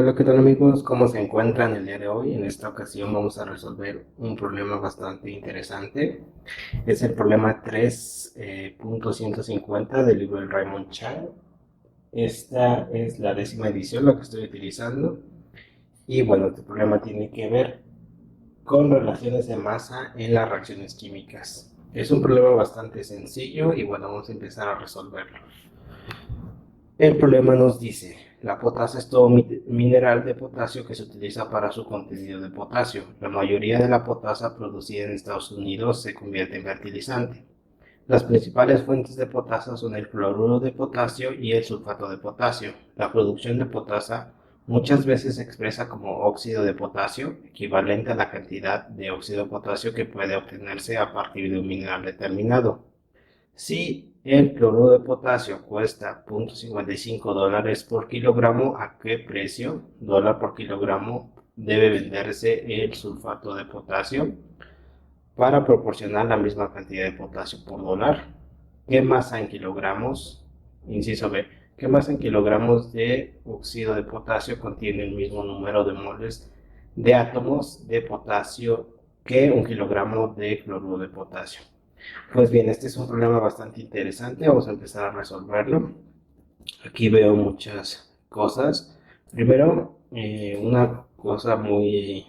Hola, ¿qué tal amigos? ¿Cómo se encuentran el día de hoy? En esta ocasión vamos a resolver un problema bastante interesante. Es el problema 3.150 del libro de Raymond Chan. Esta es la 10ª edición la que estoy utilizando. Y bueno, este problema tiene que ver con relaciones de masa en las reacciones químicas. Es un problema bastante sencillo y bueno, vamos a empezar a resolverlo. El problema nos dice, la potasa es todo mineral de potasio que se utiliza para su contenido de potasio. La mayoría de la potasa producida en Estados Unidos se convierte en fertilizante. Las principales fuentes de potasa son el cloruro de potasio y el sulfato de potasio. La producción de potasa muchas veces se expresa como óxido de potasio, equivalente a la cantidad de óxido de potasio que puede obtenerse a partir de un mineral determinado. Si el cloruro de potasio cuesta $0.55 por kilogramo, ¿a qué precio, dólar por kilogramo, debe venderse el sulfato de potasio para proporcionar la misma cantidad de potasio por dólar? ¿Qué masa en kilogramos, inciso B, qué masa en kilogramos de óxido de potasio contiene el mismo número de moles de átomos de potasio que un kilogramo de cloruro de potasio? Pues bien, este es un problema bastante interesante. Vamos a empezar a resolverlo. Aquí veo muchas cosas. Primero, una cosa muy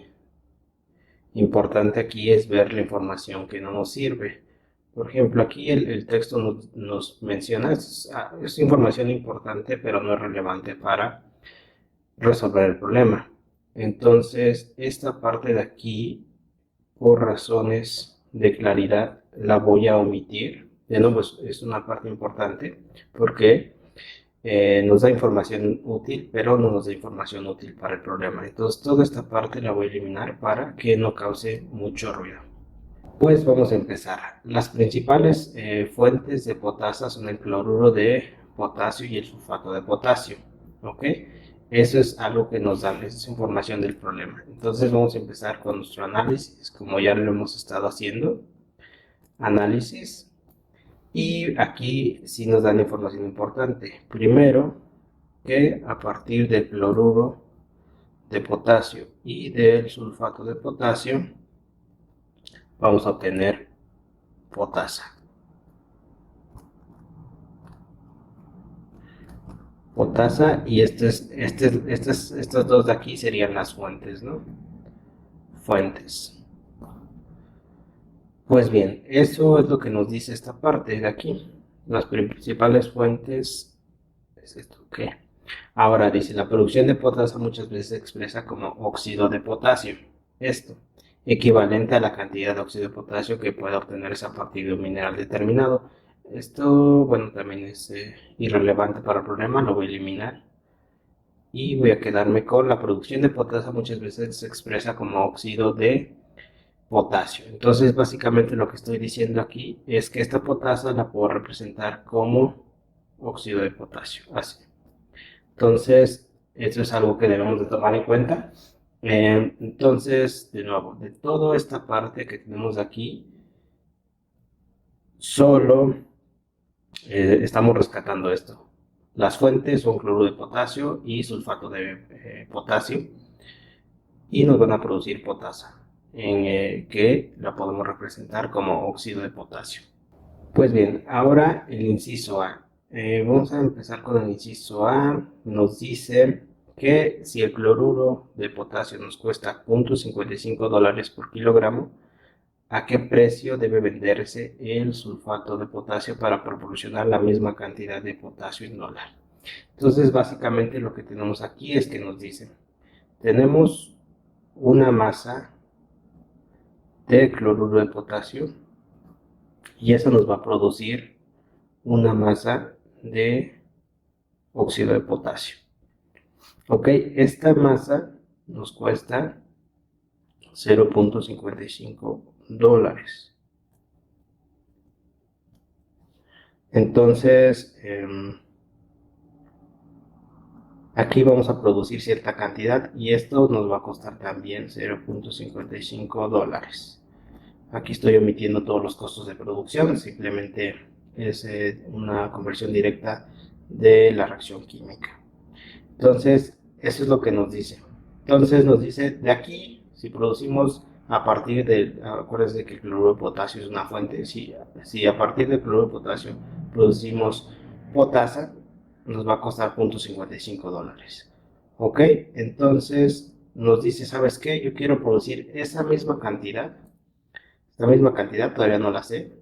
importante aquí es ver la información que no nos sirve. Por ejemplo, aquí el texto nos menciona, es información importante, pero no es relevante para resolver el problema. Entonces, esta parte de aquí, por razones de claridad, la voy a omitir. De nuevo, es una parte importante porque nos da información útil, pero no nos da información útil para el problema. Entonces, toda esta parte la voy a eliminar para que no cause mucho ruido. Pues vamos a empezar. Las principales fuentes de potasa son el cloruro de potasio y el sulfato de potasio. ¿Ok? Eso es algo que nos da, esa es información del problema. Entonces vamos a empezar con nuestro análisis, como ya lo hemos estado haciendo. Análisis. Y aquí sí nos dan información importante. Primero, que a partir del cloruro de potasio y del sulfato de potasio, vamos a obtener potasa. Potasa y estas dos de aquí serían las fuentes, ¿no? Fuentes. Pues bien, eso es lo que nos dice esta parte de aquí. Las principales fuentes es esto, ¿qué? Ahora dice, la producción de potasa muchas veces se expresa como óxido de potasio. Esto, equivalente a la cantidad de óxido de potasio que puede obtenerse a partir de un mineral determinado. Esto, bueno, también es irrelevante para el problema, lo voy a eliminar. Y voy a quedarme con la producción de potasa muchas veces se expresa como óxido de potasio. Entonces, básicamente lo que estoy diciendo aquí es que esta potasa la puedo representar como óxido de potasio. Así. Entonces, eso es algo que debemos de tomar en cuenta. Entonces, de nuevo, de toda esta parte que tenemos aquí, solo estamos rescatando esto. Las fuentes son cloruro de potasio y sulfato de potasio y nos van a producir potasa, que la podemos representar como óxido de potasio. Pues bien, ahora el inciso A. Vamos a empezar con el inciso A. Nos dice que si el cloruro de potasio nos cuesta $0.55 por kilogramo, ¿a qué precio debe venderse el sulfato de potasio para proporcionar la misma cantidad de potasio en dólar? Entonces, básicamente lo que tenemos aquí es que nos dice, tenemos una masa de cloruro de potasio y eso nos va a producir una masa de óxido de potasio. Ok, esta masa nos cuesta $0.55. Entonces, aquí vamos a producir cierta cantidad y esto nos va a costar también $0.55. Aquí estoy omitiendo todos los costos de producción, simplemente es una conversión directa de la reacción química. Entonces, Eso es lo que nos dice. Entonces nos dice, de aquí, si producimos a partir de, acuérdense que el cloruro de potasio es una fuente, si a partir del cloruro de potasio producimos potasa, nos va a costar $0.55. ¿Ok? Entonces nos dice, ¿sabes qué? Yo quiero producir esa misma cantidad, todavía no la sé,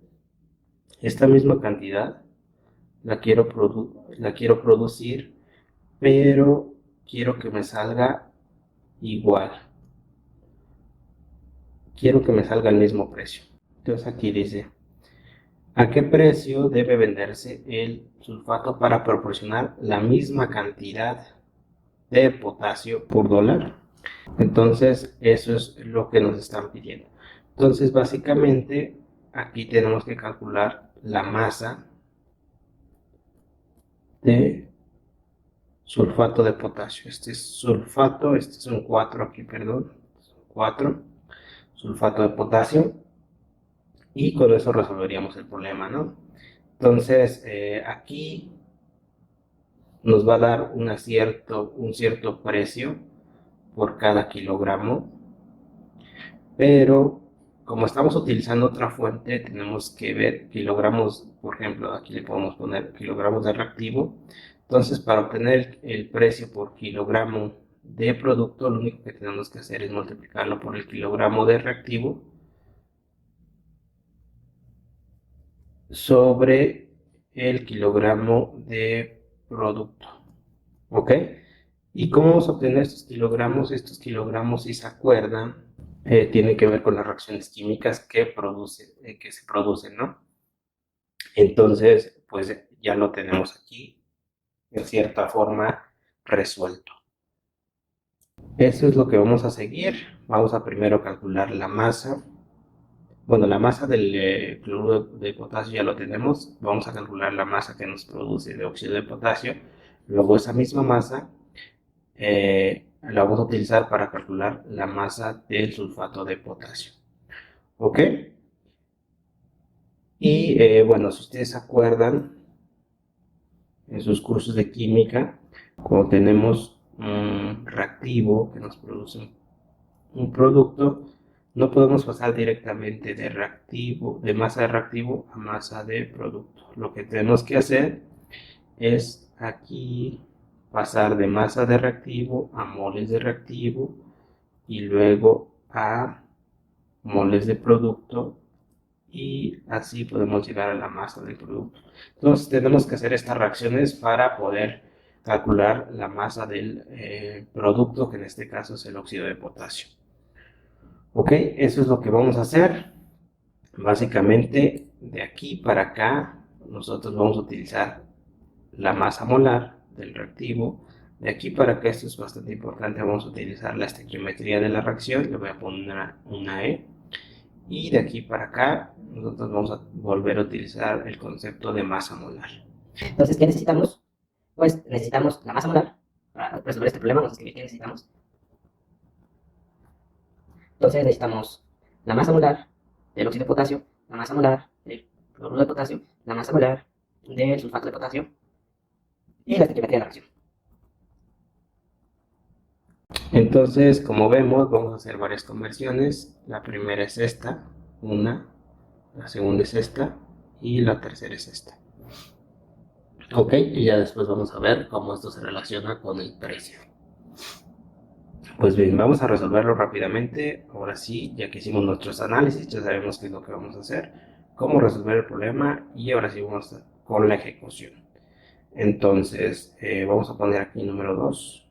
esta misma cantidad la quiero producir, pero quiero que me salga igual. Quiero que me salga el mismo precio. Entonces aquí dice, ¿a qué precio debe venderse el sulfato para proporcionar la misma cantidad de potasio por dólar? Entonces eso es lo que nos están pidiendo. Entonces básicamente aquí tenemos que calcular la masa de sulfato de potasio. Este es sulfato, este es un 4 aquí, perdón, 4, sulfato de potasio, y con eso resolveríamos el problema, ¿no? Entonces aquí nos va a dar un cierto precio por cada kilogramo, pero como estamos utilizando otra fuente, tenemos que ver kilogramos, por ejemplo, aquí le podemos poner kilogramos de reactivo. Entonces, para obtener el precio por kilogramo de producto, lo único que tenemos que hacer es multiplicarlo por el kilogramo de reactivo sobre el kilogramo de producto. ¿Ok? ¿Y cómo vamos a obtener estos kilogramos? Estos kilogramos, si se acuerdan, tienen que ver con las reacciones químicas que se producen, ¿no? Entonces, pues ya lo tenemos aquí, en cierta forma, resuelto. Eso es lo que vamos a seguir. Vamos a primero calcular la masa. Bueno, la masa del cloruro de potasio ya lo tenemos. Vamos a calcular la masa que nos produce de óxido de potasio. Luego esa misma masa la vamos a utilizar para calcular la masa del sulfato de potasio. ¿Ok? Y bueno, si ustedes se acuerdan, en sus cursos de química, cuando tenemos un reactivo que nos produce un producto, no podemos pasar directamente de masa de reactivo a masa de producto. Lo que tenemos que hacer es aquí pasar de masa de reactivo a moles de reactivo y luego a moles de producto, y así podemos llegar a la masa del producto. Entonces tenemos que hacer estas reacciones para poder calcular la masa del producto, que en este caso es el óxido de potasio. Ok, eso es lo que vamos a hacer. Básicamente de aquí para acá nosotros vamos a utilizar la masa molar del reactivo. De aquí para acá, esto es bastante importante, vamos a utilizar la estequiometría de la reacción. Le voy a poner una E. Y de aquí para acá nosotros vamos a volver a utilizar el concepto de masa molar. Entonces, ¿qué necesitamos? Pues necesitamos la masa molar para resolver este problema. Vamos a escribir qué necesitamos. Entonces necesitamos la masa molar del óxido de potasio, la masa molar del cloruro de potasio, la masa molar del sulfato de potasio y la estequiometría de la reacción. Entonces, como vemos, vamos a hacer varias conversiones. La primera es esta, una, la segunda es esta y la tercera es esta. Ok, y ya después vamos a ver cómo esto se relaciona con el precio. Pues bien, vamos a resolverlo rápidamente. Ahora sí, ya que hicimos nuestros análisis, ya sabemos qué es lo que vamos a hacer, cómo resolver el problema, y ahora sí vamos con la ejecución. Entonces, vamos a poner aquí número 2.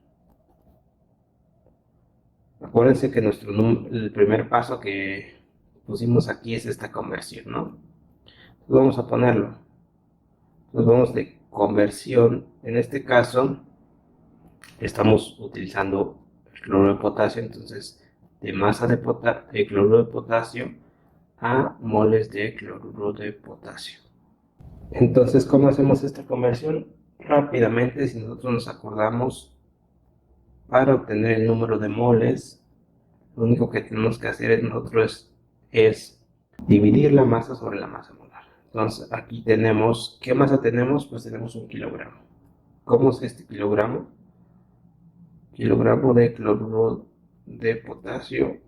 Acuérdense que el primer paso que pusimos aquí es esta conversión, ¿no? Entonces vamos a ponerlo. Nos vamos de conversión. En este caso, estamos utilizando el cloruro de potasio, entonces de masa de cloruro de potasio a moles de cloruro de potasio. Entonces, ¿cómo hacemos esta conversión? Rápidamente, si nosotros nos acordamos, para obtener el número de moles, lo único que tenemos que hacer nosotros es dividir la masa sobre la masa molar. Entonces, aquí tenemos, ¿qué masa tenemos? Pues tenemos 1 kilogramo. ¿Cómo es este kilogramo? kilogramo de cloruro de potasio.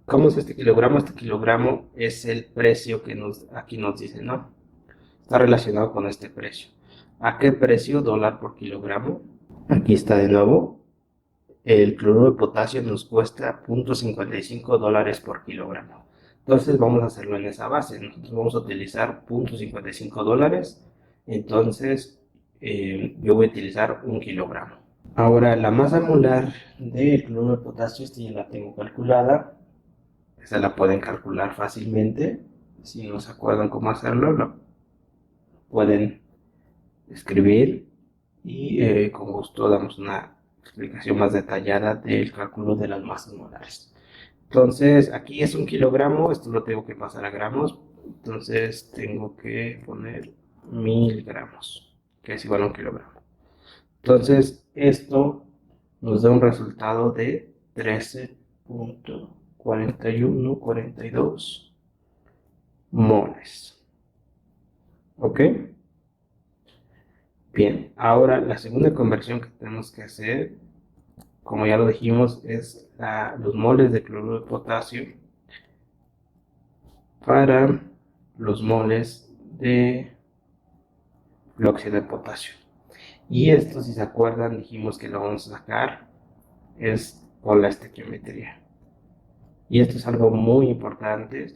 ¿Cómo es este kilogramo? Este kilogramo es el precio que aquí nos dice, ¿no? Está relacionado con este precio. ¿A qué precio? Dólar por kilogramo. Aquí está de nuevo. El cloruro de potasio nos cuesta $0.55 por kilogramo. Entonces vamos a hacerlo en esa base. Nosotros vamos a utilizar $0.55. Entonces yo voy a utilizar 1 kilogramo. Ahora la masa molar del cloruro de potasio, esta ya la tengo calculada. Esta la pueden calcular fácilmente. Si no se acuerdan cómo hacerlo, lo pueden escribir y con gusto damos una explicación más detallada del cálculo de las masas molares. Entonces, aquí es 1 kilogramo, esto lo tengo que pasar a gramos, entonces tengo que poner 1000 gramos, que es igual a 1 kilogramo. Entonces, esto nos da un resultado de 13.4142 moles. ¿Ok? Bien, ahora la segunda conversión que tenemos que hacer, como ya lo dijimos, es los moles de cloruro de potasio para los moles de óxido de potasio. Y esto, si se acuerdan, dijimos que lo vamos a sacar es con la estequiometría. Y esto es algo muy importante.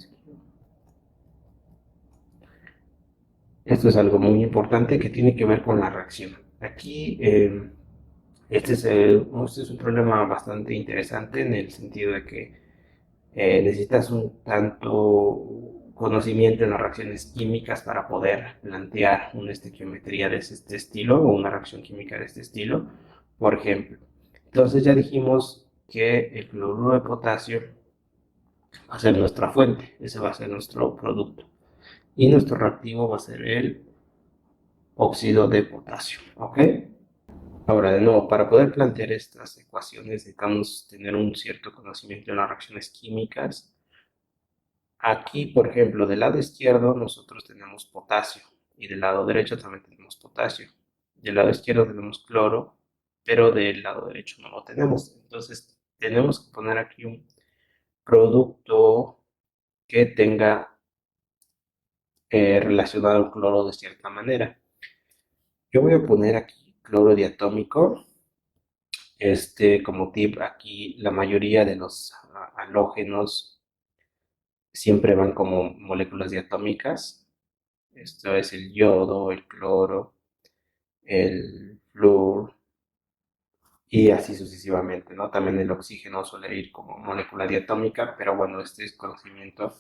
Esto es algo muy importante que tiene que ver con la reacción. Aquí este es un problema bastante interesante en el sentido de que necesitas un tanto conocimiento en las reacciones químicas para poder plantear una estequiometría de este estilo o una reacción química de este estilo, por ejemplo. Entonces ya dijimos que el cloruro de potasio va a ser nuestra fuente, ese va a ser nuestro producto. Y nuestro reactivo va a ser el óxido de potasio, ¿ok? Ahora, de nuevo, para poder plantear estas ecuaciones necesitamos tener un cierto conocimiento de las reacciones químicas. Aquí, por ejemplo, del lado izquierdo nosotros tenemos potasio y del lado derecho también tenemos potasio. Del lado izquierdo tenemos cloro, pero del lado derecho no lo tenemos. Entonces, tenemos que poner aquí un producto que tenga relacionado al cloro de cierta manera. Yo voy a poner aquí cloro diatómico. Como tip, aquí la mayoría de los halógenos siempre van como moléculas diatómicas. Esto es el yodo, el cloro, el flúor y así sucesivamente, ¿no? También el oxígeno suele ir como molécula diatómica, pero bueno, este conocimiento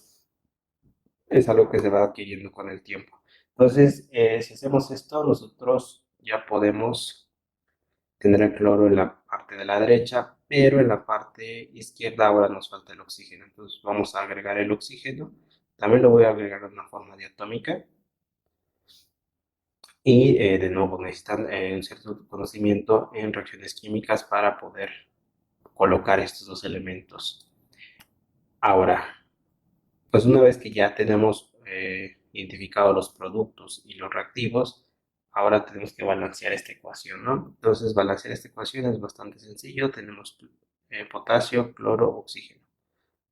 es algo que se va adquiriendo con el tiempo. Entonces, si hacemos esto, nosotros ya podemos tener el cloro en la parte de la derecha, pero en la parte izquierda ahora nos falta el oxígeno. Entonces vamos a agregar el oxígeno. También lo voy a agregar de una forma diatómica. Y de nuevo necesitan un cierto conocimiento en reacciones químicas para poder colocar estos dos elementos. Ahora, pues una vez que ya tenemos identificados los productos y los reactivos, ahora tenemos que balancear esta ecuación, ¿no? Entonces, balancear esta ecuación es bastante sencillo. Tenemos potasio, cloro, oxígeno.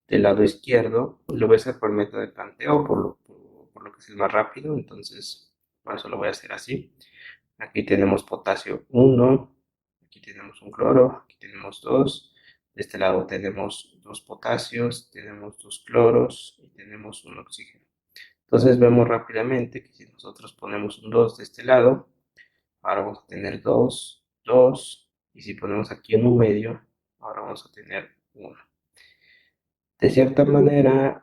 Del lado izquierdo, lo voy a hacer por método de tanteo, por lo que es el más rápido, entonces por eso lo voy a hacer así. Aquí tenemos potasio 1, aquí tenemos un cloro, aquí tenemos 2. De este lado tenemos 2 potasios, tenemos 2 cloros y tenemos un oxígeno. Entonces vemos rápidamente que si nosotros ponemos un 2 de este lado, ahora vamos a tener 2, 2, y si ponemos aquí en un medio, ahora vamos a tener 1. De cierta manera,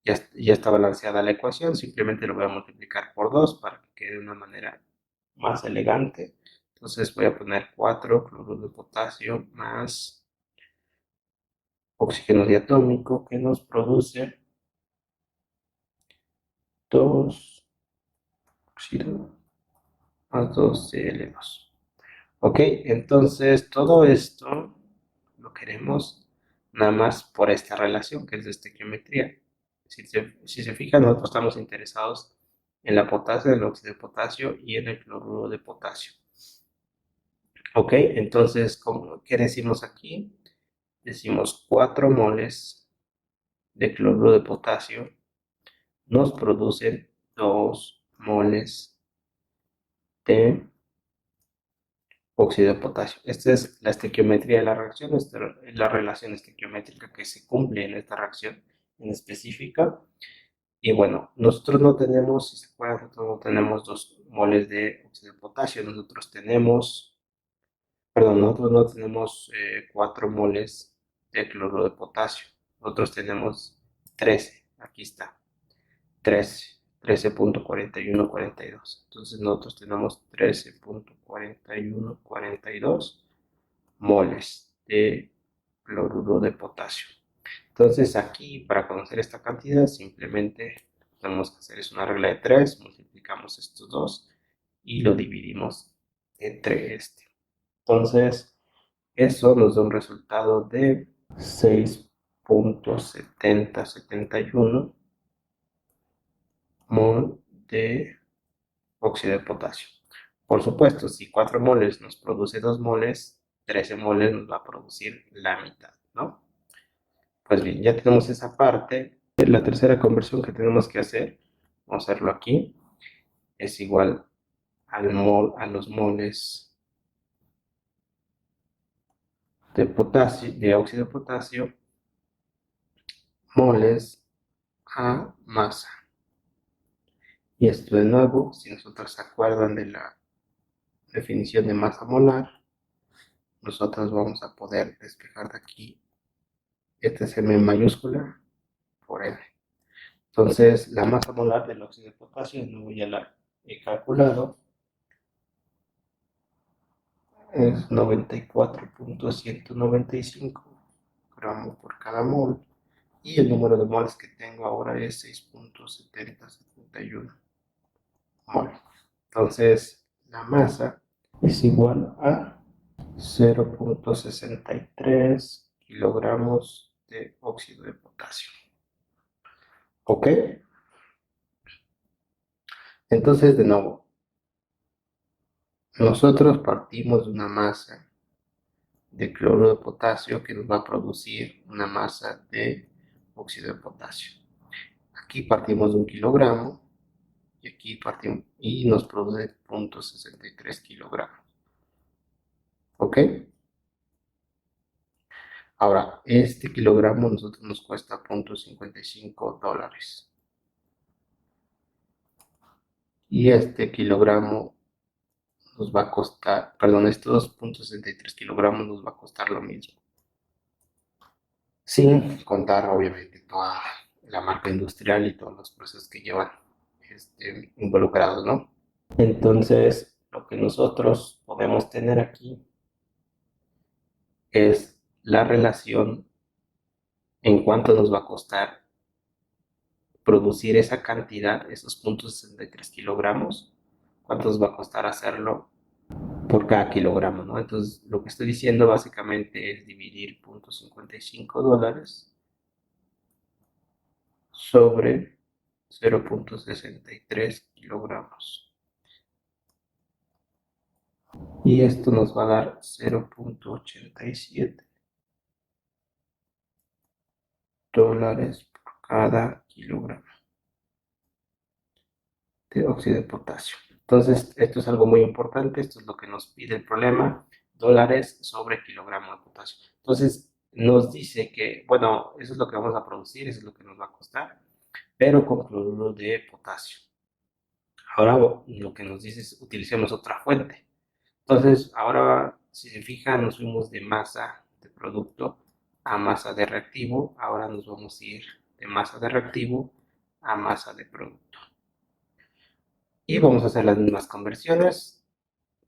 ya está balanceada la ecuación, simplemente lo voy a multiplicar por 2 para que quede de una manera más elegante. Entonces voy a poner 4 cloruro de potasio más oxígeno diatómico que nos produce 2 óxido más 2 Cl2. Ok, entonces todo esto lo queremos nada más por esta relación que es de estequiometría. Si se fijan, nosotros estamos interesados en la potasio, en el óxido de potasio y en el cloruro de potasio. Ok, entonces, ¿qué decimos aquí? Decimos 4 moles de cloruro de potasio nos producen 2 moles de óxido de potasio. Esta es la estequiometría de la reacción, esta es la relación estequiométrica que se cumple en esta reacción en específica. Y bueno, nosotros no tenemos, si se acuerdan, nosotros no tenemos 2 moles de óxido de potasio, nosotros no tenemos 4 moles de cloruro de potasio, nosotros tenemos 13, aquí está, 13.4142. Entonces nosotros tenemos 13.4142 moles de cloruro de potasio. Entonces aquí, para conocer esta cantidad, simplemente tenemos que hacer es una regla de 3, multiplicamos estos dos y lo dividimos entre este. Entonces, eso nos da un resultado de 6.7071 mol de óxido de potasio. Por supuesto, si 4 moles nos produce 2 moles, 13 moles nos va a producir la mitad, ¿no? Pues bien, ya tenemos esa parte. La tercera conversión que tenemos que hacer, vamos a hacerlo aquí, es igual a los moles de potasio, de óxido de potasio, moles a masa. Y esto de nuevo, si nosotros se acuerdan de la definición de masa molar, nosotros vamos a poder despejar de aquí este es M mayúscula por N. Entonces, la masa molar del óxido de potasio, de nuevo ya la he calculado, es 94.195 gramos por cada mol. Y el número de moles que tengo ahora es 6.7071 mol. Entonces, la masa es igual a 0.63 kilogramos de óxido de potasio. ¿Ok? Entonces, de nuevo, nosotros partimos de una masa de cloruro de potasio que nos va a producir una masa de óxido de potasio. Aquí partimos de 1 kilogramo y aquí partimos y nos produce 0.63 kilogramos. ¿Ok? Ahora, este kilogramo a nosotros nos cuesta $0.55. Y este kilogramo nos va a costar, perdón, estos 2.63 kilogramos nos va a costar lo mismo. Sin contar, obviamente, toda la marca industrial y todos los procesos que llevan involucrados, ¿no? Entonces, lo que nosotros podemos tener aquí es la relación en cuánto nos va a costar producir esa cantidad, esos 0.63 kilogramos, cuánto nos va a costar hacerlo por cada kilogramo, ¿no? Entonces, lo que estoy diciendo básicamente es dividir $0.55 sobre 0.63 kilogramos. Y esto nos va a dar 0.87 dólares por cada kilogramo de óxido de potasio. Entonces, esto es algo muy importante, esto es lo que nos pide el problema, dólares sobre kilogramo de potasio. Entonces, nos dice que, bueno, eso es lo que vamos a producir, eso es lo que nos va a costar, pero con cloruro de potasio. Ahora lo que nos dice es utilicemos otra fuente. Entonces, ahora, si se fijan, nos fuimos de masa de producto a masa de reactivo. Ahora nos vamos a ir de masa de reactivo a masa de producto. Y vamos a hacer las mismas conversiones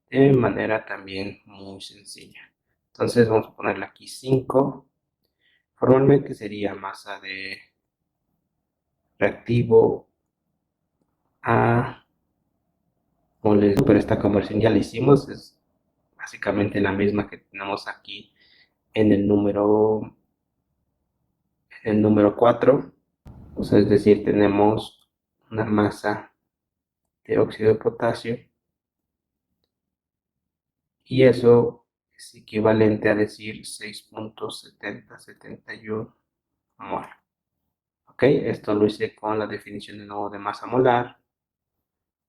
de manera también muy sencilla. Entonces, vamos a ponerle aquí 5. Formalmente sería masa de reactivo a moles, pero esta conversión ya la hicimos, es básicamente la misma que tenemos aquí en el número 4, o sea, es decir, tenemos una masa de óxido de potasio y eso es equivalente a decir 6.7071 mol. Ok, esto lo hice con la definición de nuevo de masa molar,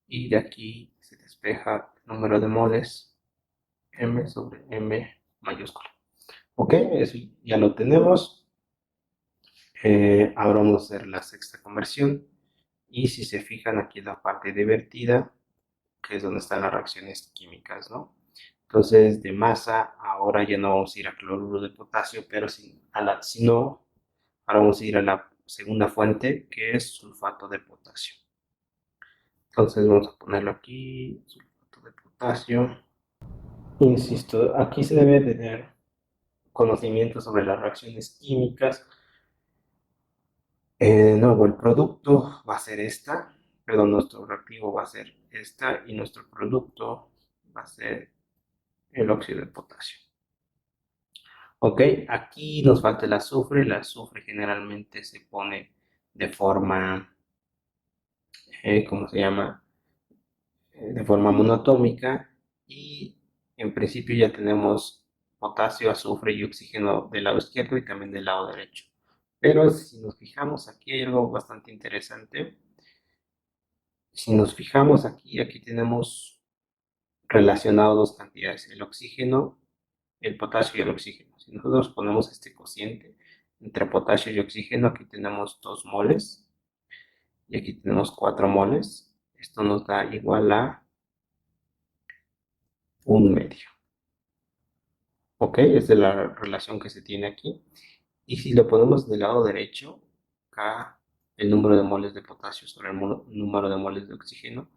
y de aquí se despeja el número de moles, M sobre M mayúscula. Ok, eso ya lo tenemos. Ahora vamos a hacer la sexta conversión, y si se fijan aquí en la parte de vertida, que es donde están las reacciones químicas, ¿no? Entonces, de masa, ahora ya no vamos a ir a cloruro de potasio, pero sino ahora vamos a ir a la segunda fuente, que es sulfato de potasio. Entonces vamos a ponerlo aquí, sulfato de potasio. Insisto, aquí se debe tener conocimiento sobre las reacciones químicas. De nuevo, el producto va a ser nuestro reactivo va a ser esta, y nuestro producto va a ser el óxido de potasio. Ok, aquí nos falta el azufre. El azufre generalmente se pone de forma, ¿cómo se llama? De forma monoatómica, y en principio ya tenemos potasio, azufre y oxígeno del lado izquierdo y también del lado derecho. Pero si nos fijamos aquí hay algo bastante interesante. Si nos fijamos aquí tenemos relacionado dos cantidades, el oxígeno, el potasio y el oxígeno. Si nosotros ponemos este cociente entre potasio y oxígeno, aquí tenemos 2 moles y aquí tenemos 4 moles. Esto nos da igual a 1/2. Ok, esa es la relación que se tiene aquí. Y si lo ponemos del lado derecho, acá el número de moles de potasio sobre el número de moles de oxígeno,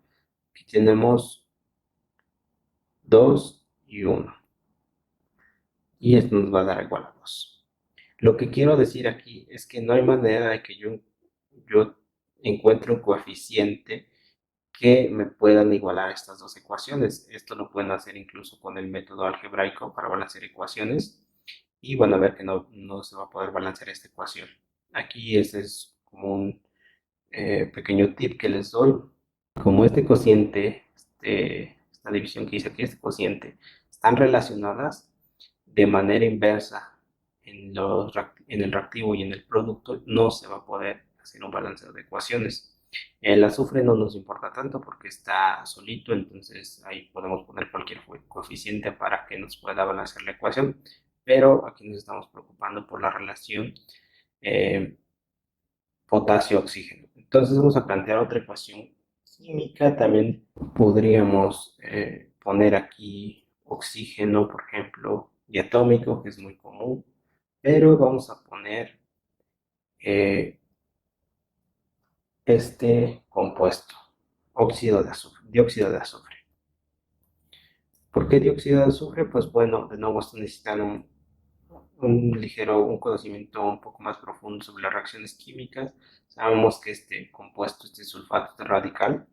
aquí tenemos 2 y 1. Y esto nos va a dar igual a 2. Lo que quiero decir aquí es que no hay manera de que yo encuentre un coeficiente que me puedan igualar estas dos ecuaciones. Esto lo pueden hacer incluso con el método algebraico para balancear ecuaciones, y van a ver que no se va a poder balancear esta ecuación. Aquí ese es como un pequeño tip que les doy. Como este cociente, esta división que hice aquí, este cociente, están relacionadas de manera inversa en el reactivo y en el producto, no se va a poder hacer un balanceo de ecuaciones. El azufre no nos importa tanto porque está solito, entonces ahí podemos poner cualquier coeficiente para que nos pueda balancear la ecuación, pero aquí nos estamos preocupando por la relación eh, potasio-oxígeno. Entonces vamos a plantear otra ecuación química. También podríamos poner aquí oxígeno, por ejemplo, diatómico, que es muy común, pero vamos a poner eh, este compuesto, dióxido de azufre. ¿Por qué dióxido de azufre? Pues bueno, de nuevo esto necesitan un conocimiento un poco más profundo sobre las reacciones químicas. Sabemos que este compuesto, este sulfato, este radical,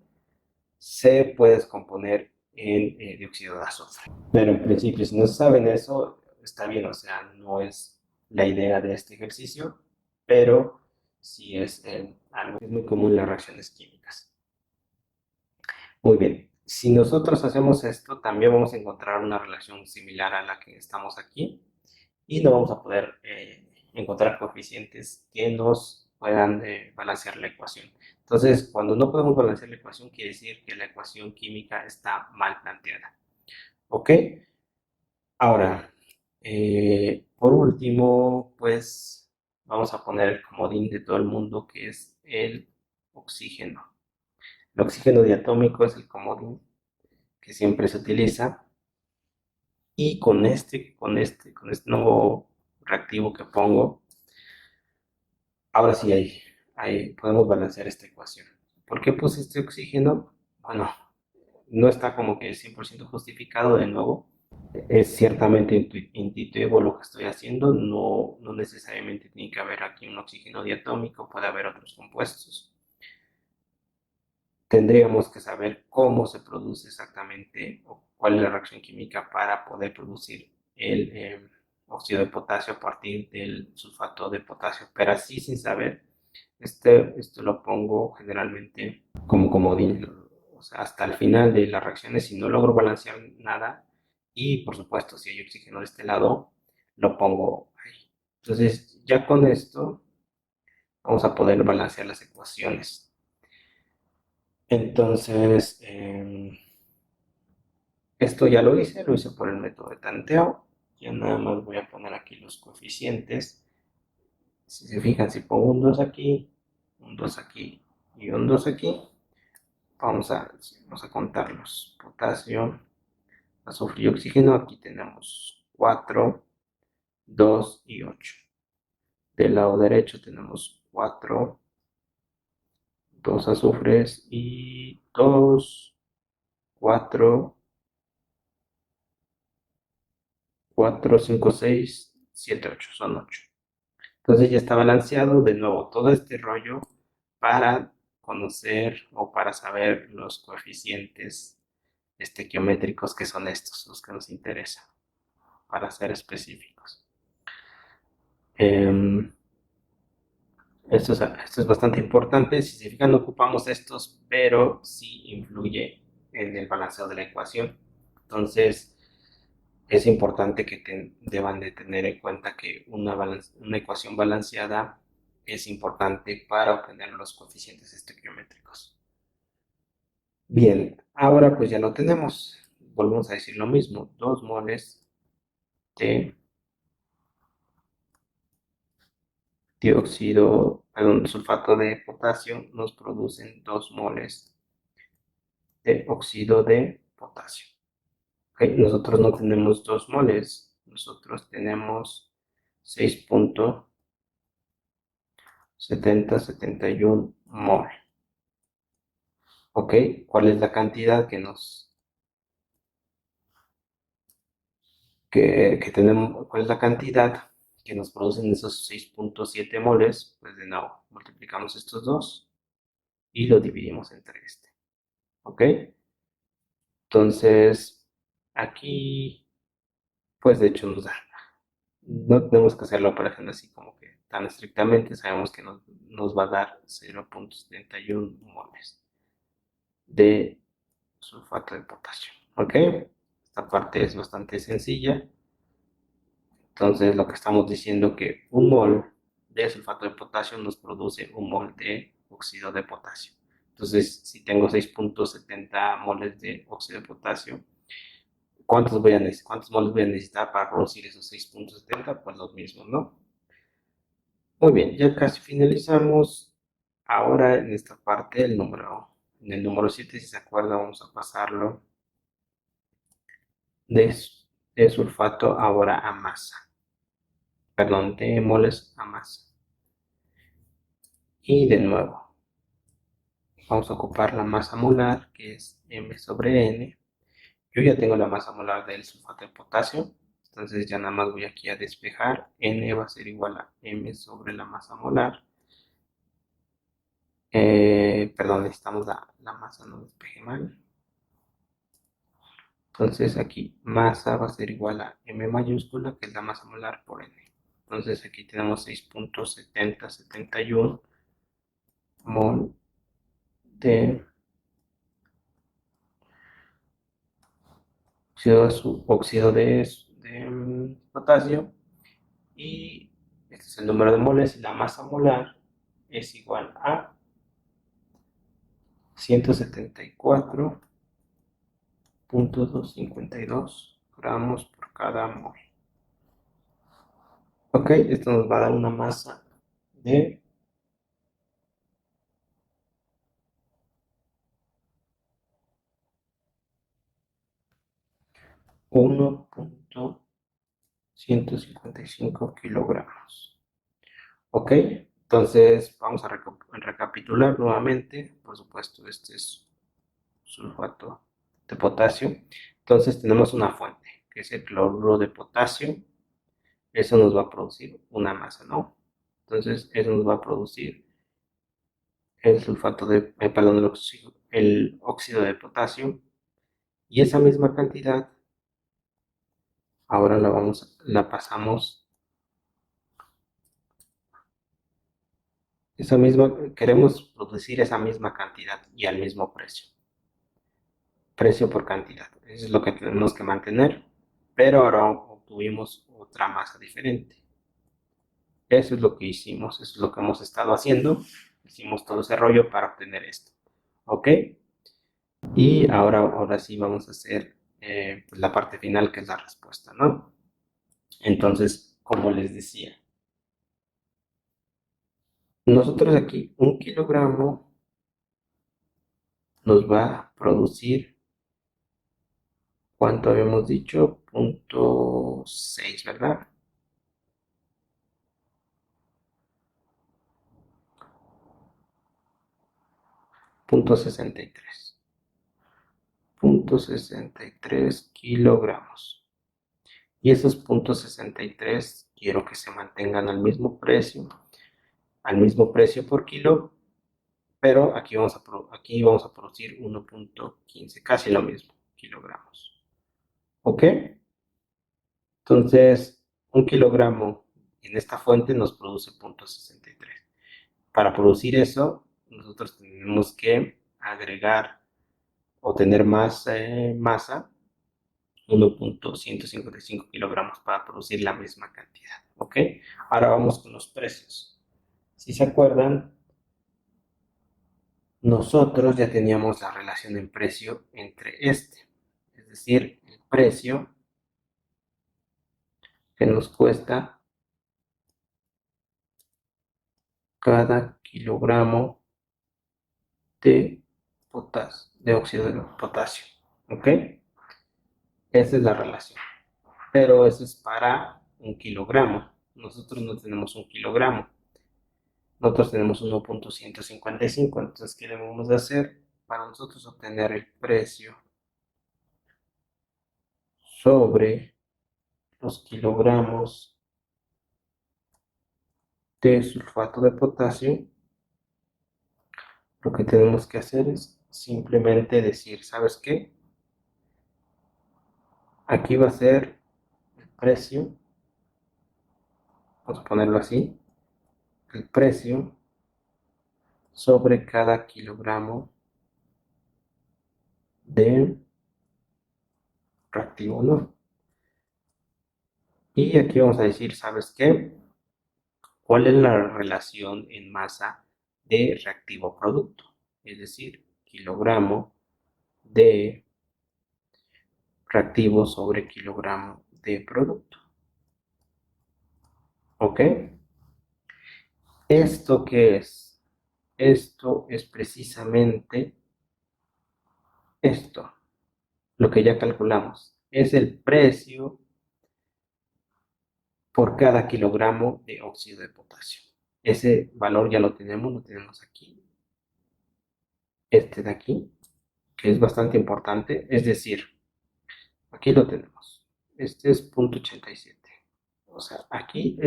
se puede descomponer en dióxido de azufre. Pero en principio, si no saben eso, está bien, o sea, no es la idea de este ejercicio, pero sí es algo que es muy común en las reacciones químicas. Muy bien, si nosotros hacemos esto, también vamos a encontrar una relación similar a la que estamos aquí, y no vamos a poder encontrar coeficientes que nos puedan balancear la ecuación. Entonces, cuando no podemos balancear la ecuación, quiere decir que la ecuación química está mal planteada. ¿Ok? Ahora, por último, pues vamos a poner el comodín de todo el mundo, que es el oxígeno. El oxígeno diatómico es el comodín que siempre se utiliza, y con este nuevo reactivo que pongo, ahora sí podemos balancear esta ecuación. ¿Por qué puse este oxígeno? Bueno, no está como que 100% justificado de nuevo. Es ciertamente intuitivo lo que estoy haciendo, no necesariamente tiene que haber aquí un oxígeno diatómico, puede haber otros compuestos. Tendríamos que saber cómo se produce exactamente o cuál es la reacción química para poder producir el óxido de potasio a partir del sulfato de potasio. Pero así sin saber, esto lo pongo generalmente como comodín. O sea, hasta el final de las reacciones, si no logro balancear nada, y por supuesto si hay oxígeno de este lado, lo pongo ahí. Entonces ya con esto vamos a poder balancear las ecuaciones. Entonces, esto ya lo hice por el método de tanteo. Ya nada más voy a poner aquí los coeficientes. Si se fijan, si pongo un 2 aquí, un 2 aquí y un 2 aquí, vamos a contarlos. Potasio, azufre y oxígeno, aquí tenemos 4, 2 y 8. Del lado derecho tenemos 4, 2 azufres y 2, 4, 4, 5, 6, 7, 8, son 8. Entonces ya está balanceado de nuevo todo este rollo para conocer o para saber los coeficientes estequiométricos que son estos, los que nos interesan, para ser específicos. Esto es bastante importante. Si se fijan, no ocupamos estos, pero sí influye en el balanceo de la ecuación. Entonces, es importante que deban de tener en cuenta que una ecuación balanceada es importante para obtener los coeficientes estequiométricos. Bien, ahora pues ya lo tenemos. Volvemos a decir lo mismo. 2 moles de sulfato de potasio nos producen 2 moles de óxido de potasio. Okay, nosotros no tenemos 2 moles, nosotros tenemos 6.7071 mol. Ok, ¿cuál es la cantidad que tenemos? ¿Cuál es la cantidad que nos producen esos 6.7 moles? Pues de nuevo, multiplicamos estos dos y lo dividimos entre este. ¿Ok? Entonces, aquí, pues de hecho nos da. No tenemos que hacer la operación así como que tan estrictamente, sabemos que nos va a dar 0.71 moles de sulfato de potasio. ¿Ok? Esta parte es bastante sencilla. Entonces, lo que estamos diciendo es que un mol de sulfato de potasio nos produce un mol de óxido de potasio. Entonces, si tengo 6.70 moles de óxido de potasio, ¿cuántos moles voy a necesitar para producir esos 6.70? Pues los mismos, ¿no? Muy bien, ya casi finalizamos. Ahora en esta parte, en el número 7, si se acuerda, vamos a pasarlo de sulfato ahora a masa. Perdón, de moles a masa. Y de nuevo, vamos a ocupar la masa molar, que es M sobre N. Yo ya tengo la masa molar del sulfato de potasio, entonces ya nada más voy aquí a despejar. N va a ser igual a M sobre la masa molar. Perdón, necesitamos la masa, no despeje mal. Entonces aquí masa va a ser igual a M mayúscula, que es la masa molar por N. Entonces aquí tenemos 6.7071 mol de óxido de potasio. Y este es el número de moles y la masa molar es igual a 174.252 gramos por cada mol. Ok, esto nos va a dar una masa de 1.155 kilogramos. Ok, entonces vamos a recapitular nuevamente. Por supuesto, este es sulfato de potasio. Entonces tenemos una fuente, que es el cloruro de potasio. Eso nos va a producir una masa, ¿no? Entonces eso nos va a producir el sulfato de, perdón, el óxido de potasio. Y esa misma cantidad, ahora la pasamos. Queremos producir esa misma cantidad y al mismo precio. Precio por cantidad. Eso es lo que tenemos que mantener. pero ahora obtuvimos otra masa diferente. Eso es lo que hicimos, eso es lo que hemos estado haciendo. Hicimos todo ese rollo para obtener esto. ¿Ok? Y ahora sí vamos a hacer pues la parte final, que es la respuesta, ¿no? Entonces, como les decía, nosotros aquí 1 kilogramo nos va a producir, ¿cuánto habíamos dicho? 0.6, ¿verdad? 0.63. 0.63 kilogramos. Y esos 0.63 quiero que se mantengan al mismo precio por kilo, pero aquí vamos a producir 1.15, casi lo mismo, kilogramos. ¿Ok? Entonces, 1 kilogramo en esta fuente nos produce 0.63. Para producir eso, nosotros tenemos que agregar o tener más masa, 1.155 kilogramos para producir la misma cantidad. ¿Ok? Ahora vamos con los precios. Si se acuerdan, nosotros ya teníamos la relación en precio entre es decir, el precio que nos cuesta cada kilogramo de de óxido de potasio. ¿Ok? Esa es la relación. Pero eso es para 1 kilogramo. Nosotros no tenemos 1 kilogramo. Nosotros tenemos 1.155. Entonces, ¿qué debemos de hacer para nosotros obtener el precio sobre los kilogramos de sulfato de potasio? Lo que tenemos que hacer es simplemente decir, ¿sabes qué? Aquí va a ser el precio, vamos a ponerlo así, el precio sobre cada kilogramo de reactivo, ¿no? Y aquí vamos a decir, ¿sabes qué? ¿Cuál es la relación en masa de reactivo producto? Es decir, kilogramo de reactivo sobre kilogramo de producto. ¿Ok? ¿Esto qué es? Esto es precisamente esto, lo que ya calculamos. Es el precio por cada kilogramo de óxido de potasio. Ese valor ya lo tenemos aquí. Este de aquí, que es bastante importante, es decir, aquí lo tenemos. Este es 0.87. O sea, aquí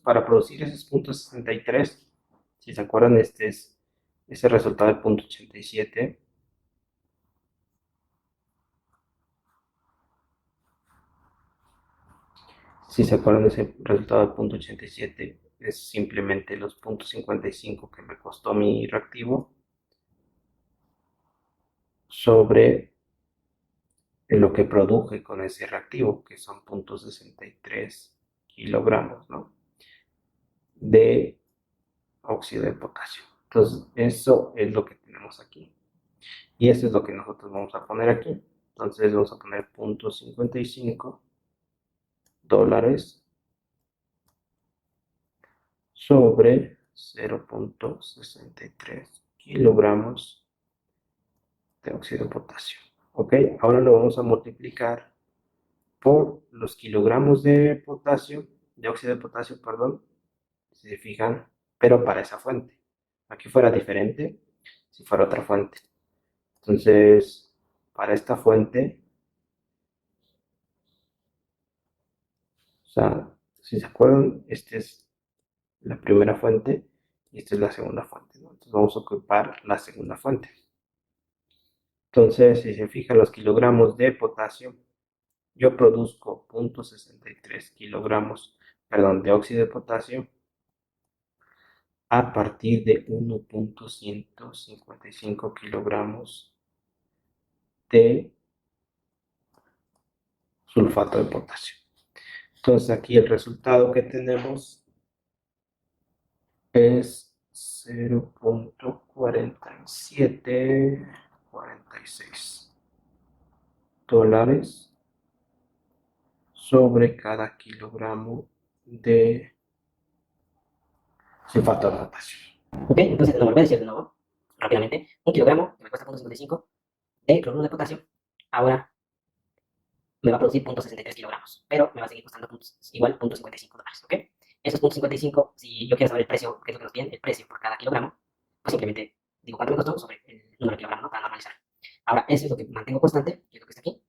para producir esos 0.63, si se acuerdan, este es ese resultado de 0.87. Si se acuerdan, ese resultado de 0.87 es simplemente los 0.55 que me costó mi reactivo sobre lo que produje con ese reactivo, que son 0.63 kilogramos, ¿no? De óxido de potasio. Entonces, eso es lo que tenemos aquí. Y eso es lo que nosotros vamos a poner aquí. Entonces, vamos a poner $0.55 sobre 0.63 kilogramos de óxido de potasio. ¿Ok? Ahora lo vamos a multiplicar por los kilogramos de potasio, de óxido de potasio, perdón, si se fijan, pero para esa fuente. Aquí fuera diferente si fuera otra fuente. Entonces, para esta fuente, o sea, si se acuerdan, esta es la primera fuente y esta es la segunda fuente, ¿no? Entonces vamos a ocupar la segunda fuente. Entonces, si se fijan los kilogramos de potasio, yo produzco 0.63 kilogramos, perdón, de óxido de potasio a partir de 1.155 kilogramos de sulfato de potasio. Entonces aquí el resultado que tenemos es 0.4746 dólares sobre cada kilogramo de sulfato de potasio. Ok, entonces lo volví a decir de nuevo, rápidamente. 1 kilogramo, que me cuesta 0.55 de cloruro de potasio, ahora me va a producir 0.63 kilogramos, pero me va a seguir costando igual 0.55 dólares, ¿ok? Esos 0.55, si yo quiero saber el precio, que es lo que nos piden, el precio por cada kilogramo, pues simplemente digo cuánto me costó sobre el número de kilogramos, ¿no? Para normalizar. Ahora, eso es lo que mantengo constante, que es lo que está aquí.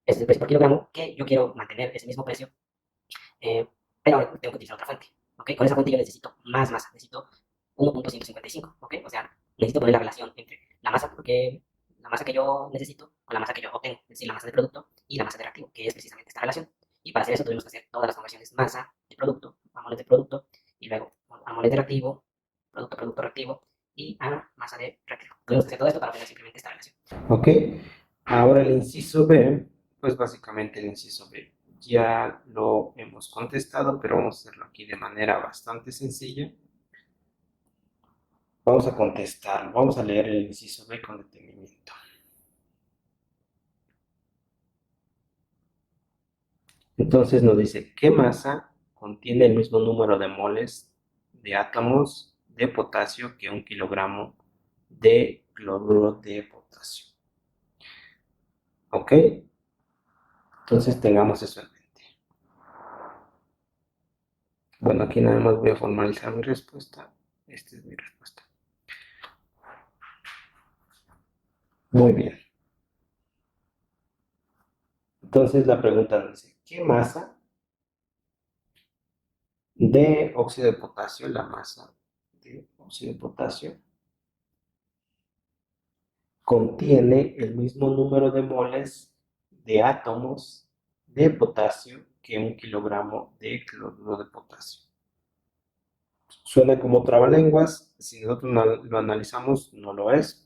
Ese es el precio por kilogramo, que yo quiero mantener ese mismo precio, pero ahora tengo que utilizar otra fuente, ¿ok? Con esa fuente yo necesito más masa, necesito 1.155, ¿ok? O sea, necesito poner la relación entre la masa, porque la masa que yo necesito con la masa que yo obtengo, es decir, la masa de producto y la masa de reactivo, que es precisamente esta relación. Y para hacer eso tuvimos que hacer todas las conversiones: masa de producto, a moles de producto, y luego a moles de reactivo, producto, producto reactivo, y a masa de reactivo. Tuvimos que hacer todo esto para obtener simplemente esta relación. Ok, ahora el inciso B, pues básicamente el inciso B ya lo hemos contestado, pero vamos a hacerlo aquí de manera bastante sencilla. Vamos a contestar, vamos a leer el inciso B con detenimiento. Entonces nos dice, ¿qué masa contiene el mismo número de moles de átomos de potasio que 1 kilogramo de cloruro de potasio? ¿Ok? Entonces tengamos eso en mente. Bueno, aquí nada más voy a formalizar mi respuesta. Esta es mi respuesta. Muy bien. Entonces la pregunta nos dice, ¿qué masa de óxido de potasio, la masa de óxido de potasio, contiene el mismo número de moles de átomos de potasio que 1 kilogramo de cloruro de potasio? Suena como trabalenguas, si nosotros lo analizamos, no lo es.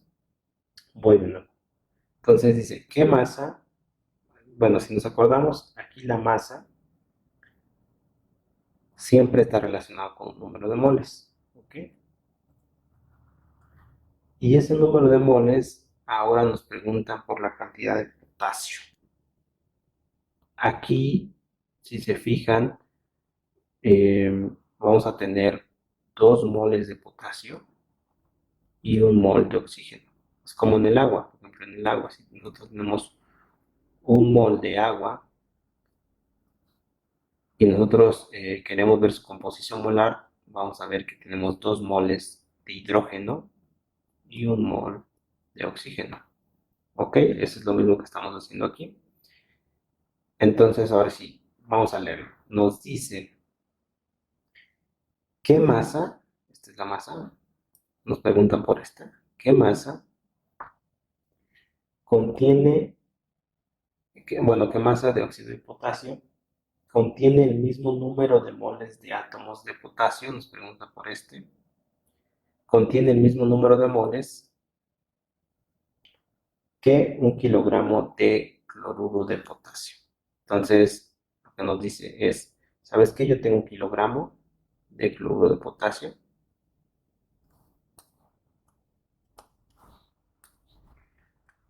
Voy de nuevo. Entonces dice, ¿qué masa? Bueno, si nos acordamos, aquí la masa siempre está relacionado con un número de moles, ¿ok? Y ese número de moles ahora nos preguntan por la cantidad de potasio. Aquí, si se fijan, vamos a tener 2 moles de potasio y 1 mol de oxígeno. Es como en el agua, por ejemplo, en el agua, si nosotros tenemos 1 mol de agua y nosotros queremos ver su composición molar, vamos a ver que tenemos 2 moles de hidrógeno y 1 mol de oxígeno. ¿Ok? Eso es lo mismo que estamos haciendo aquí. Entonces, ahora sí, vamos a leerlo. Nos dice, ¿qué masa? Esta es la masa. Nos preguntan por esta. ¿Qué masa contiene, bueno, qué masa de óxido de potasio contiene el mismo número de moles de átomos de potasio? Nos pregunta por este. Contiene el mismo número de moles que 1 kilogramo de cloruro de potasio. Entonces, lo que nos dice es, ¿sabes qué? Yo tengo 1 kilogramo de cloruro de potasio.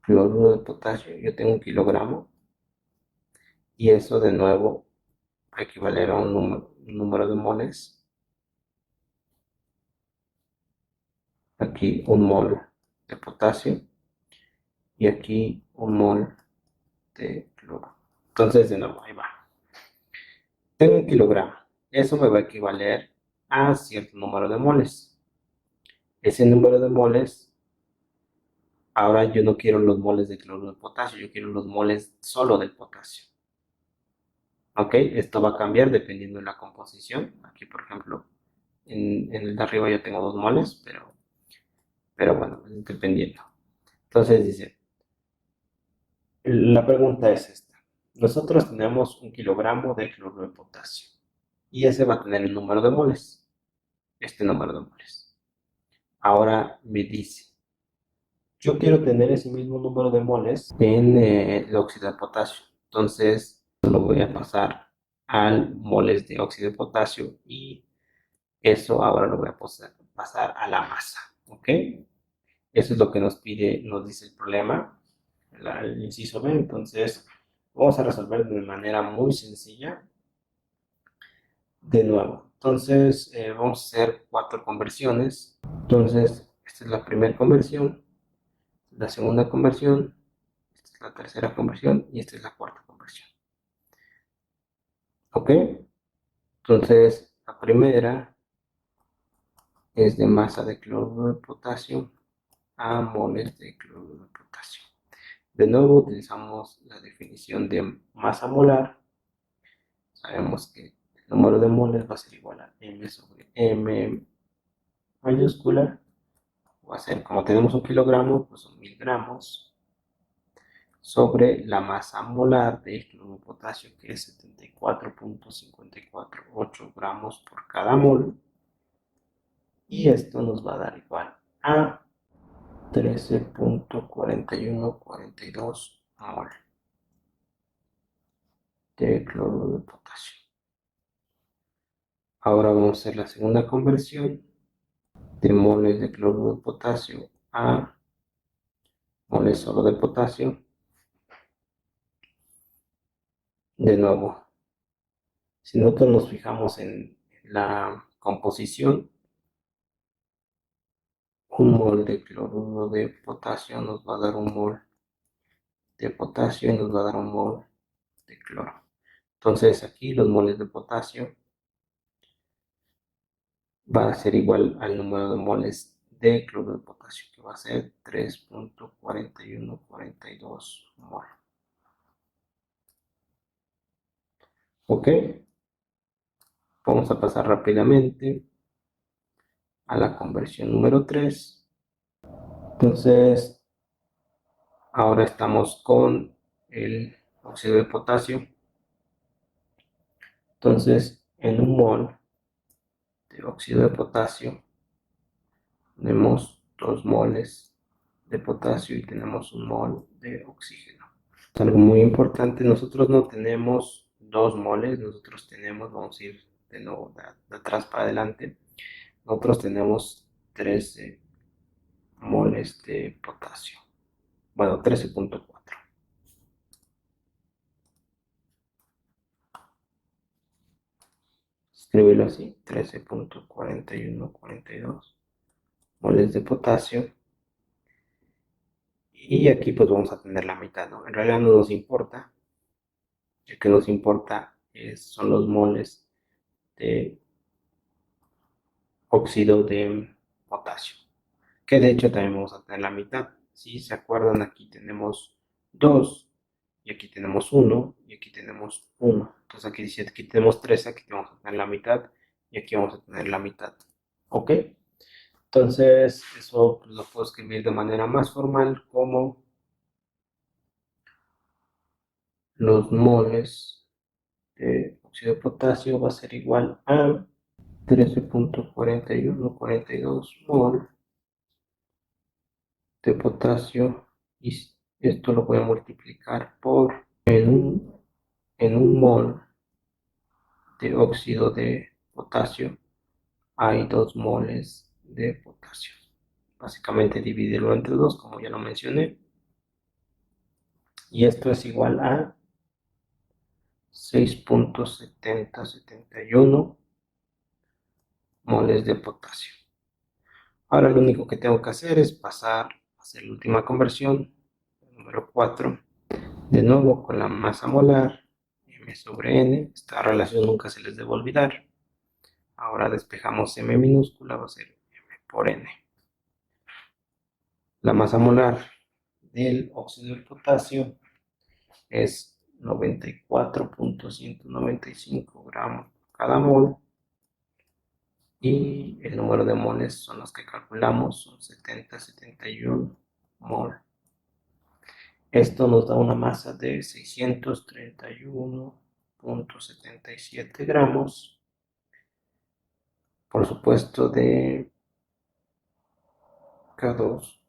Cloruro de potasio, yo tengo 1 kilogramo. Y eso de nuevo equivalerá a un número de moles. Aquí 1 mol de potasio y aquí 1 mol de cloro. Entonces, de nuevo, ahí va. Tengo 1 kilogramo. Eso me va a equivaler a cierto número de moles. Ese número de moles, ahora yo no quiero los moles de cloruro de potasio, yo quiero los moles solo del potasio. ¿Ok? Esto va a cambiar dependiendo de la composición. Aquí, por ejemplo, en el de arriba yo tengo 2 moles, pero bueno, dependiendo. Entonces dice, la pregunta es esta. Nosotros tenemos 1 kilogramo de cloruro de potasio y ese va a tener el número de moles, este número de moles. Ahora me dice, yo quiero tener ese mismo número de moles en el óxido de potasio. Entonces lo voy a pasar al moles de óxido de potasio y eso ahora lo voy a pasar a la masa. ¿Ok? Eso es lo que nos pide, nos dice el problema, el inciso B. Entonces vamos a resolver de manera muy sencilla. De nuevo, entonces vamos a hacer 4 conversiones. Entonces, esta es la primera conversión, la segunda conversión, esta es la tercera conversión y esta es la cuarta conversión. ¿Ok? Entonces, la primera es de masa de cloruro de potasio a moles de cloruro de potasio. De nuevo, utilizamos la definición de masa molar. Sabemos que el número de moles va a ser igual a M sobre M mayúscula. Va a ser, como tenemos 1 kilogramo, pues son 1000 gramos sobre la masa molar de cloruro de potasio, que es 74.548 gramos por cada mol. Y esto nos va a dar igual a 13.4142 mol de cloruro de potasio. Ahora vamos a hacer la segunda conversión de moles de cloruro de potasio a moles solo de potasio. De nuevo, si nosotros nos fijamos en la composición, un mol de cloruro de potasio nos va a dar un mol de potasio y nos va a dar un mol de cloro. Entonces aquí los moles de potasio va a ser igual al número de moles de cloruro de potasio, que va a ser 3.4142 mol. ¿Ok? Vamos a pasar rápidamente a la conversión número 3. Entonces, ahora estamos con el óxido de potasio. Entonces, en un mol de óxido de potasio tenemos 2 moles de potasio y tenemos un mol de oxígeno. Es algo muy importante, nosotros no tenemos 2 moles, nosotros tenemos, vamos a ir de nuevo de atrás para adelante, nosotros tenemos 13 moles de potasio. Bueno, 13.4. Escribirlo así, 13.4142 moles de potasio. Y aquí pues vamos a tener la mitad, ¿no? En realidad no nos importa. El que nos importa son los moles de óxido de potasio. Que de hecho también vamos a tener la mitad. Si se acuerdan, aquí tenemos 2 y aquí tenemos 1 y aquí tenemos 1. Entonces aquí dice, aquí tenemos 13, aquí vamos a tener la mitad y aquí vamos a tener la mitad. ¿Ok? Entonces eso lo puedo escribir de manera más formal como los moles de óxido de potasio va a ser igual a 13.4142 mol de potasio y esto lo voy a multiplicar por en un mol de óxido de potasio hay 2 moles de potasio. Básicamente dividirlo entre 2 como ya lo mencioné, y esto es igual a 6.7071 moles de potasio. Ahora lo único que tengo que hacer es pasar a hacer la última conversión, número 4, de nuevo con la masa molar, M sobre N. Esta relación nunca se les debe olvidar. Ahora despejamos M minúscula, va a ser M por N. La masa molar del óxido de potasio es 94.195 gramos por cada mol. Y el número de moles son los que calculamos, son 71 mol. Esto nos da una masa de 631.77 gramos, por supuesto, de K2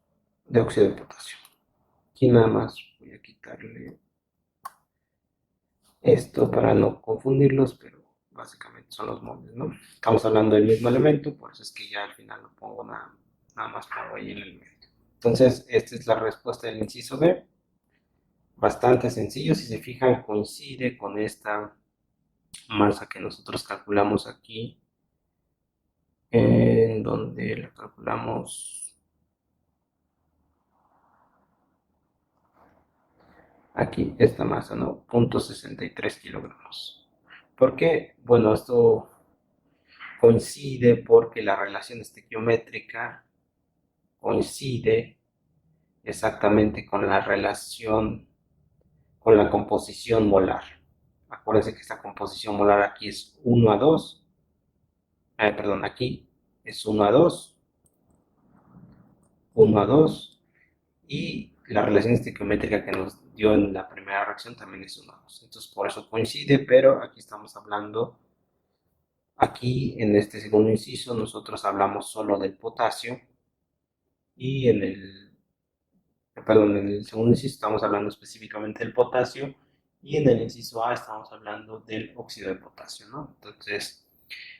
de óxido de potasio. Aquí nada más voy a quitarle Esto para no confundirlos, pero básicamente son los moles, ¿no? Estamos hablando del mismo elemento, por eso es que ya al final no pongo nada más pongo ahí el elemento. Entonces, esta es la respuesta del inciso B. Bastante sencillo, si se fijan, coincide con esta masa que nosotros calculamos aquí, en donde la calculamos aquí, esta masa, ¿no? 0.63 kilogramos. ¿Por qué? Bueno, esto coincide porque la relación estequiométrica coincide exactamente con la relación, con la composición molar. Acuérdense que esta composición molar aquí es 1 a 2, perdón, aquí es 1 a 2, 1 a 2, y la relación estequiométrica que nos dio en la primera reacción también es 1 a 2. Entonces por eso coincide, pero aquí estamos hablando, aquí en este segundo inciso nosotros hablamos solo del potasio, y en el segundo inciso estamos hablando específicamente del potasio, y en el inciso A estamos hablando del óxido de potasio, ¿no? Entonces,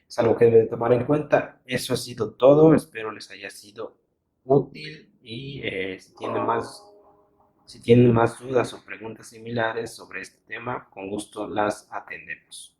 es algo que deben tomar en cuenta. Eso ha sido todo, espero les haya sido útil, y si tienen más dudas o preguntas similares sobre este tema, con gusto las atendemos.